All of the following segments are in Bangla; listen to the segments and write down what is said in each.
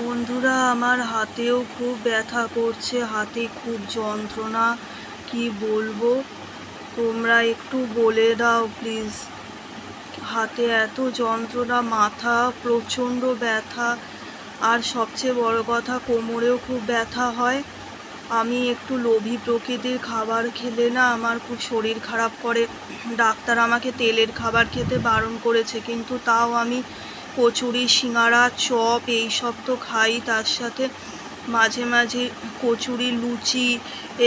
বন্ধুরা, আমার হাতেও খুব ব্যথা করছে, হাতে খুব যন্ত্রণা। কি বলবো, তোমরা একটু বলে দাও প্লিজ। হাতে এত যন্ত্রণা, মাথা প্রচণ্ড ব্যথা, আর সবচেয়ে বড় কথা কোমরেও খুব ব্যথা হয়। আমি একটু লোভী প্রকৃতির খাবার খেলে না আমার খুব শরীর খারাপ করে। ডাক্তার আমাকে তেলের খাবার খেতে বারণ করেছে, কিন্তু তাও আমি কচুরি, সিঙাড়া, চপ এইসব তো খাই। তার সাথে মাঝে মাঝে কচুরি, লুচি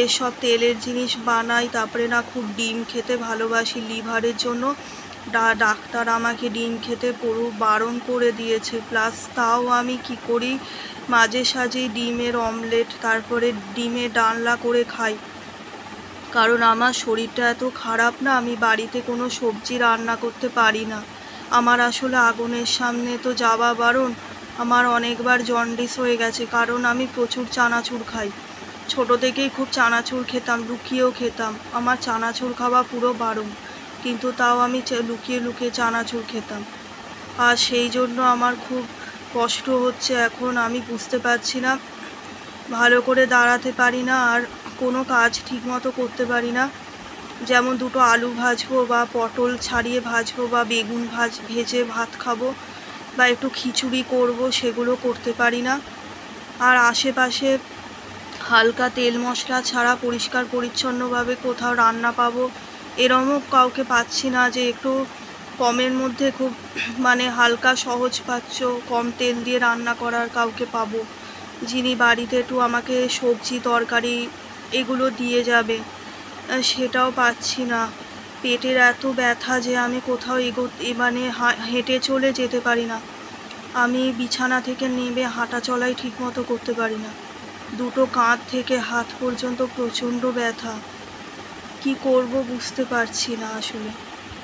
এসব তেলের জিনিস বানাই। তারপরে না খুব ডিম খেতে ভালোবাসি লিভারের জন্য। ডাক্তার আমাকে ডিম খেতে পুরো বারণ করে দিয়েছে। প্লাস তাও আমি কি করি, মাঝে সাঝে ডিমের অমলেট, তারপরে ডিমে ডালনা করে খাই। কারণ আমার শরীরটা এত খারাপ না, আমি বাড়িতে কোনো সবজি রান্না করতে পারি না। আমার আসলে আগুনের সামনে তো যাওয়া বারণ। আমার অনেকবার জন্ডিস হয়ে গেছে, কারণ আমি প্রচুর চানাচুর খাই। ছোট থেকেই খুব চানাচুর খেতাম, লুকিয়েও খেতাম। আমার চানাচুর খাওয়া পুরো বারণ, কিন্তু তাও আমি লুকিয়ে লুকিয়ে চানাচুর খেতাম। আর সেই জন্য আমার খুব কষ্ট হচ্ছে এখন। আমি বুঝতে পারছি না, ভালো করে দাঁড়াতে পারি না, আর কোনো কাজ ঠিকমতো করতে পারি না। যেমন দুটো আলু ভাজবো, বা পটল ছাড়িয়ে ভাজবো, বা বেগুন ভেজে ভাত খাবো, বা একটু খিচুড়ি করব, সেগুলো করতে পারি না। আর আশেপাশে হালকা তেল মশলা ছাড়া পরিষ্কার পরিচ্ছন্নভাবে কোথাও রান্না পাবো, এরমও কাউকে পাচ্ছি না যে একটু কমের মধ্যে খুব হালকা সহজ পাচ্য, কম তেল দিয়ে রান্না করার কাউকে পাবো, যিনি বাড়িতে একটু আমাকে সবজি তরকারি এগুলো দিয়ে যাবে। সেটাও পাচ্ছি না। পেটের এত ব্যথা যে আমি কোথাও হেঁটে চলে যেতে পারি না। আমি বিছানা থেকে নেমে হাঁটা চলাই ঠিকমতো করতে পারি না। দুটো কাঁধ থেকে হাত পর্যন্ত প্রচণ্ড ব্যথা। কি করব বুঝতে পারছি না আসলে।